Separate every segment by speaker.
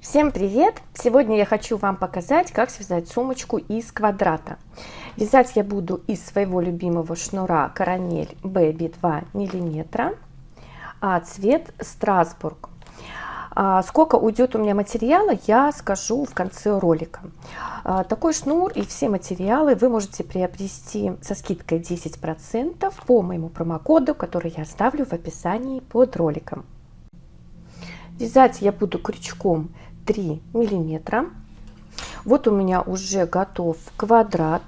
Speaker 1: Всем привет! Сегодня я хочу вам показать, как связать сумочку из квадрата. Вязать я буду из своего любимого шнура Карамель Baby 2 мм, а цвет Страсбург. Сколько уйдет у меня материала, я скажу в конце ролика. Такой шнур и все материалы вы можете приобрести со скидкой 10% по моему промокоду, который я оставлю в описании под роликом. Вязать я буду крючком 3 мм. Вот у меня уже готов квадрат.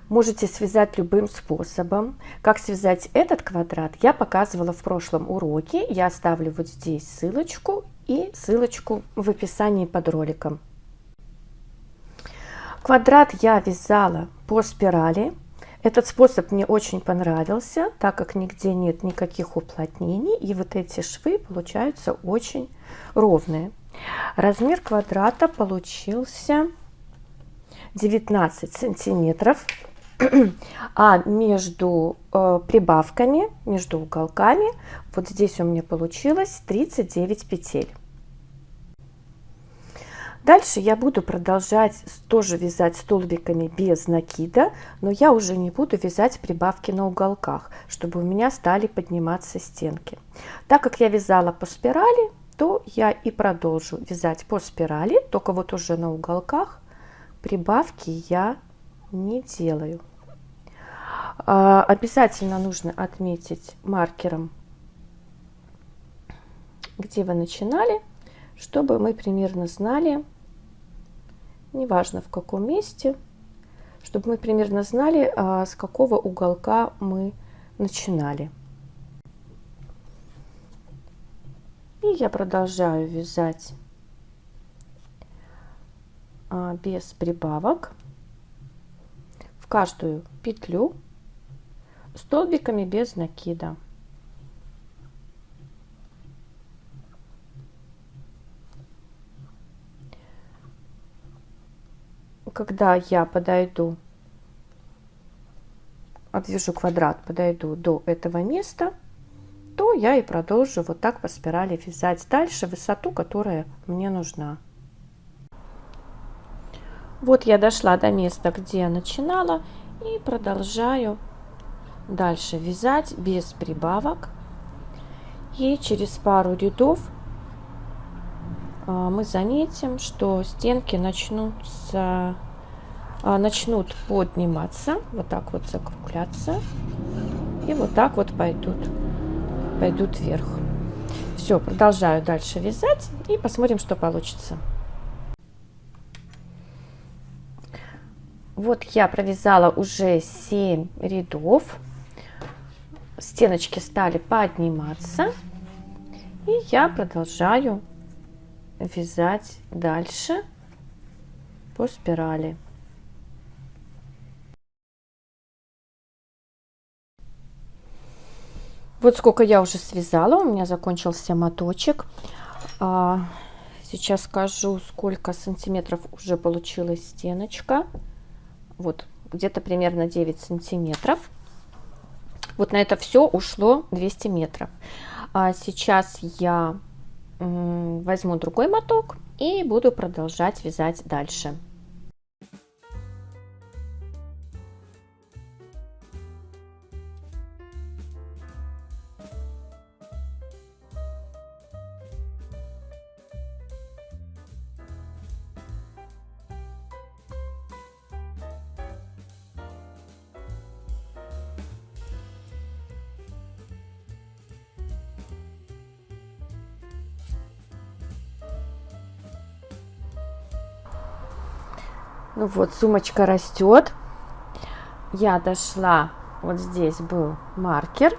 Speaker 1: Можете связать любым способом. Как связать этот квадрат, я показывала в прошлом уроке. Я оставлю вот здесь ссылочку и ссылочку в описании под роликом. Квадрат я вязала по спирали. Этот способ мне очень понравился, так как нигде нет никаких уплотнений, и вот эти швы получаются очень ровные. Размер квадрата получился 19 сантиметров, а между прибавками, между уголками, вот здесь у меня получилось 39 петель. Дальше я буду продолжать тоже вязать столбиками без накида, но я уже не буду вязать прибавки на уголках, чтобы у меня стали подниматься стенки. Так как я вязала по спирали, то я и продолжу вязать по спирали, только вот уже на уголках прибавки я не делаю. Обязательно нужно отметить маркером, где вы начинали, чтобы мы примерно знали, неважно в каком месте, чтобы мы примерно знали, с какого уголка мы начинали. И я продолжаю вязать без прибавок в каждую петлю столбиками без накида. Когда я подойду, отвяжу квадрат, подойду до этого места, то я и продолжу вот так по спирали вязать дальше высоту, которая мне нужна. Вот я дошла до места, где я начинала, и продолжаю дальше вязать без прибавок. И через пару рядов мы заметим, что стенки начнут подниматься, вот так вот закругляться, и вот так вот пойдут вверх. Все, продолжаю дальше вязать и посмотрим, что получится. Вот я провязала уже 7 рядов, стеночки стали подниматься, и я продолжаю вязать дальше по спирали. Вот сколько я уже связала, у меня закончился моточек. Сейчас скажу, сколько сантиметров уже получилась стеночка. Вот где-то примерно 9 сантиметров. Вот на это все ушло 200 метров. Сейчас я возьму другой моток и буду продолжать вязать дальше. Ну вот, сумочка растет. Я дошла, вот здесь был маркер.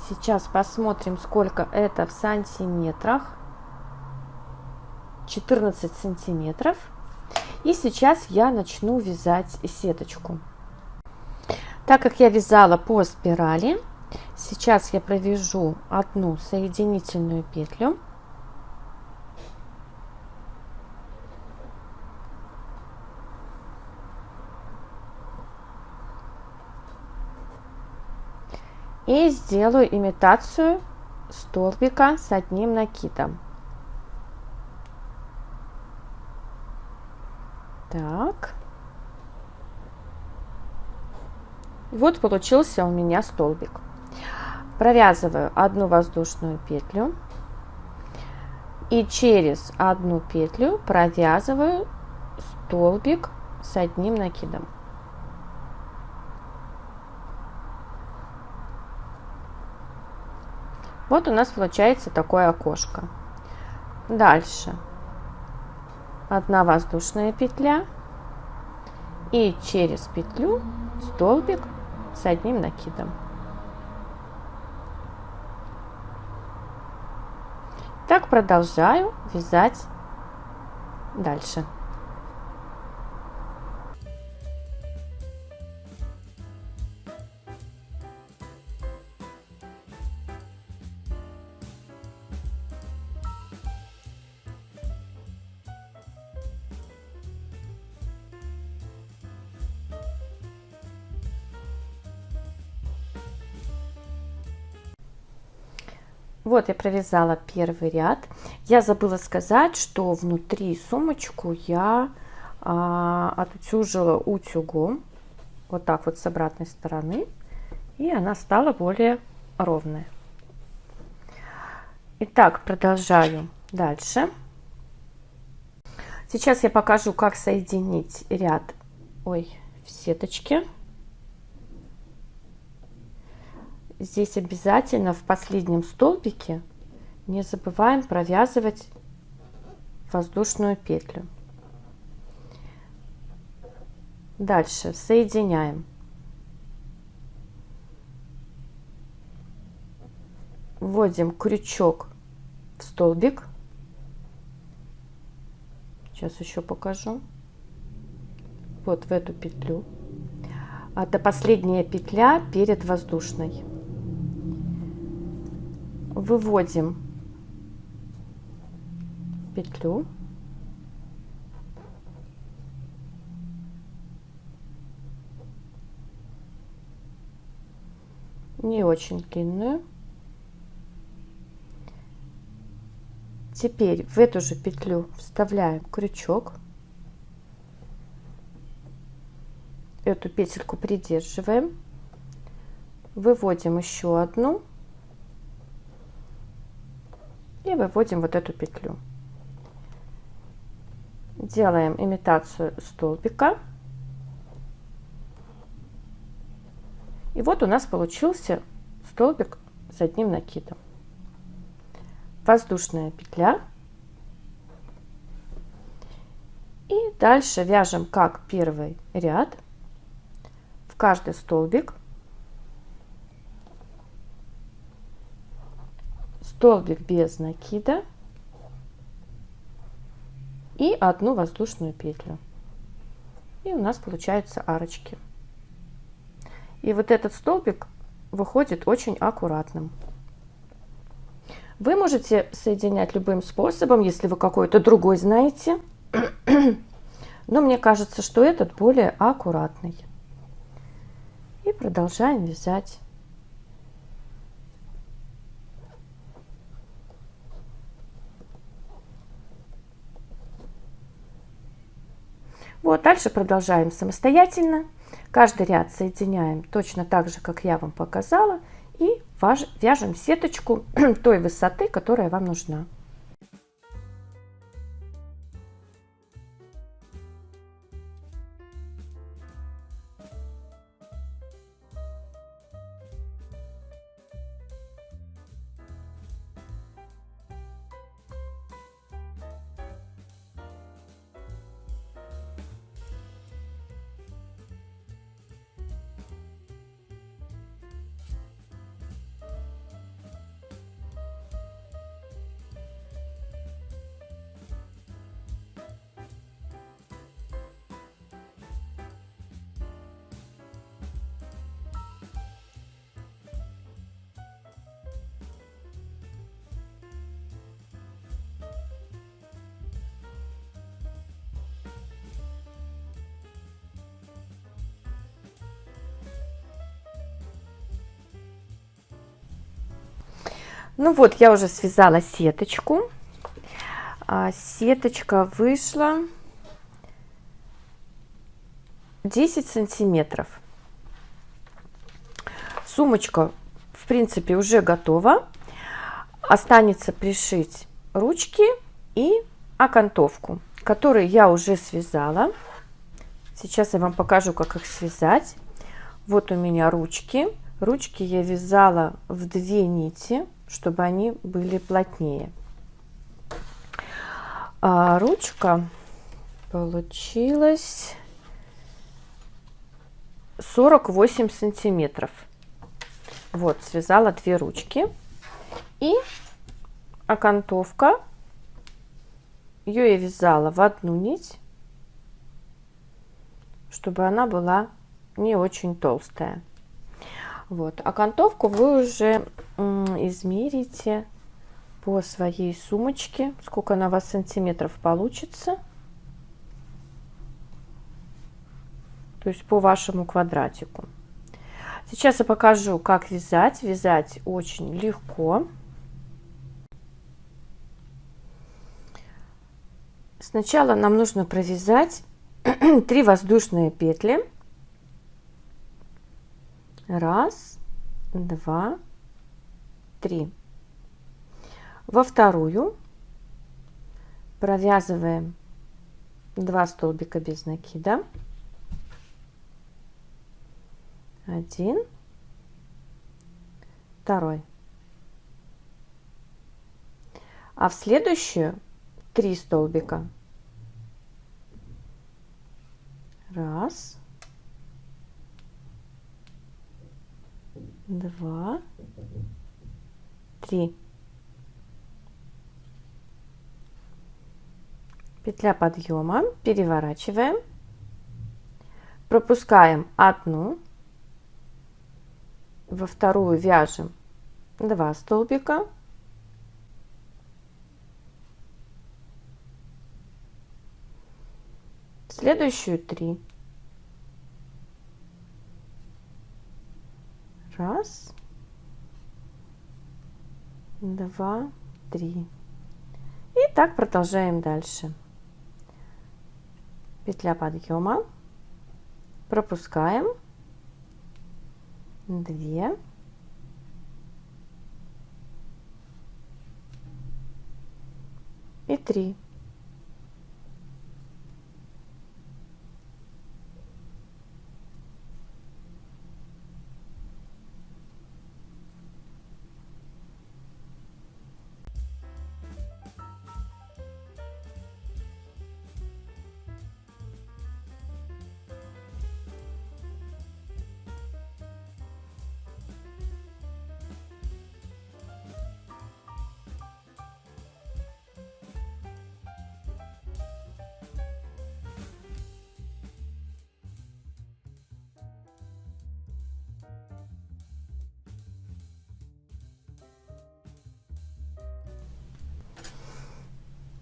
Speaker 1: Сейчас посмотрим, сколько это в сантиметрах. 14 сантиметров. И сейчас я начну вязать сеточку. Так как я вязала по спирали, сейчас я провяжу одну соединительную петлю. И сделаю имитацию столбика с одним накидом. Так. Вот получился у меня столбик. Провязываю одну воздушную петлю и через одну петлю провязываю столбик с одним накидом. Вот у нас получается такое окошко. Дальше одна воздушная петля и через петлю столбик с одним накидом. Так продолжаю вязать дальше. Вот я провязала первый ряд. Я забыла сказать, что внутри сумочку я отутюжила утюгом, вот так вот с обратной стороны, и она стала более ровная. Итак, продолжаю дальше. Сейчас я покажу, как соединить ряд в сеточке. Здесь обязательно в последнем столбике не забываем провязывать воздушную петлю. Дальше соединяем. Вводим крючок в столбик. Сейчас еще покажу. Вот в эту петлю. Это последняя петля перед воздушной. Выводим петлю, не очень длинную. Теперь в эту же петлю вставляем крючок, эту петельку придерживаем, выводим еще одну и выводим вот эту петлю. Делаем имитацию столбика. И вот у нас получился столбик с одним накидом. Воздушная петля. И дальше вяжем как первый ряд. В каждый столбик столбик без накида и одну воздушную петлю. И у нас получаются арочки. И вот этот столбик выходит очень аккуратным. Вы можете соединять любым способом, если вы какой-то другой знаете. Но мне кажется, что этот более аккуратный. И продолжаем вязать. Вот, дальше продолжаем самостоятельно. Каждый ряд соединяем точно так же, как я вам показала. И вяжем сеточку той высоты, которая вам нужна. Ну вот, я уже связала сеточку. Сеточка вышла 10 сантиметров. Сумочка, в принципе, уже готова. Останется пришить ручки и окантовку, которые я уже связала. Сейчас я вам покажу, как их связать. Вот у меня ручки. Ручки я вязала в 2 нити, чтобы они были плотнее. А ручка получилась 48 сантиметров. Вот, связала 2 ручки. И окантовка. Ее я вязала в 1 нить, чтобы она была не очень толстая. Вот, окантовку вы уже измерите по своей сумочке, сколько она у вас сантиметров получится, то есть по вашему квадратику. Сейчас я покажу, как вязать. Вязать очень легко. Сначала нам нужно провязать 3 воздушные петли. 1, 2, 3. Во вторую провязываем 2 столбика без накида. 1, 2. А в следующую 3 столбика. 1, 2, 3. Петля подъема, переворачиваем, пропускаем 1, во вторую вяжем 2 столбика, в следующую 3. 1, 2, 3. И так продолжаем дальше. Петля подъема, пропускаем 2, и 3.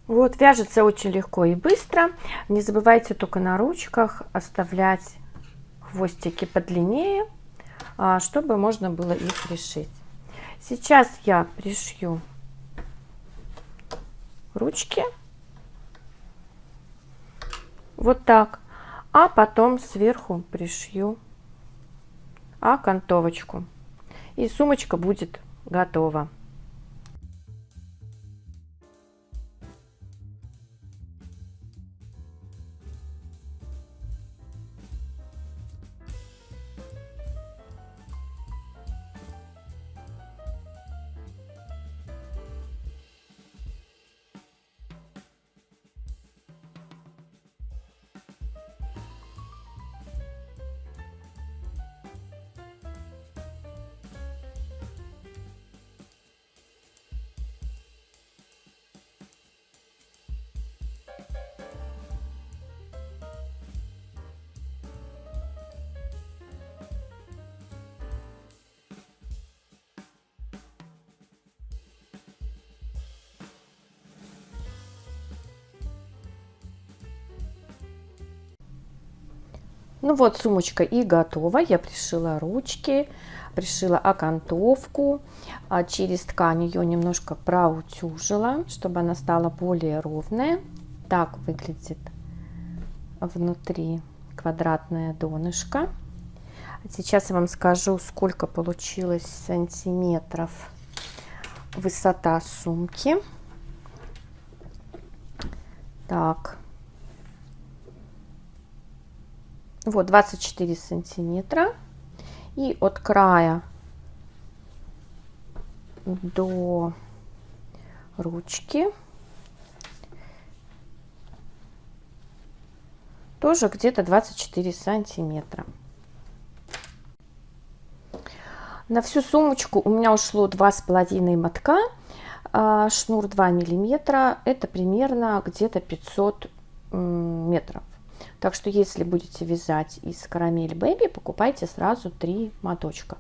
Speaker 1: Вот, вяжется очень легко и быстро. Не забывайте только на ручках оставлять хвостики подлиннее, чтобы можно было их пришить. Сейчас я пришью ручки вот так, а потом сверху пришью окантовочку, и сумочка будет готова. Ну вот, сумочка и готова. Я пришила ручки, пришила окантовку, через ткань ее немножко проутюжила, чтобы она стала более ровная. Так выглядит внутри квадратное донышко. Сейчас я вам скажу, сколько получилось сантиметров высота сумки. Так, вот 24 сантиметра. И от края до ручки тоже где-то 24 сантиметра. На всю сумочку у меня ушло 2,5 мотка, шнур 2 миллиметра, это примерно где-то 500 метров. Так что если будете вязать из Caramel Baby, покупайте сразу 3 моточка.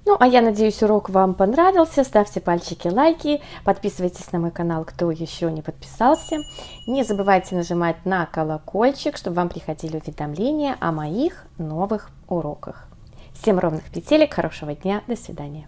Speaker 1: Ну, а я надеюсь, урок вам понравился. Ставьте пальчики, лайки, подписывайтесь на мой канал, кто еще не подписался. Не забывайте нажимать на колокольчик, чтобы вам приходили уведомления о моих новых уроках. Всем ровных петелек, хорошего дня, до свидания.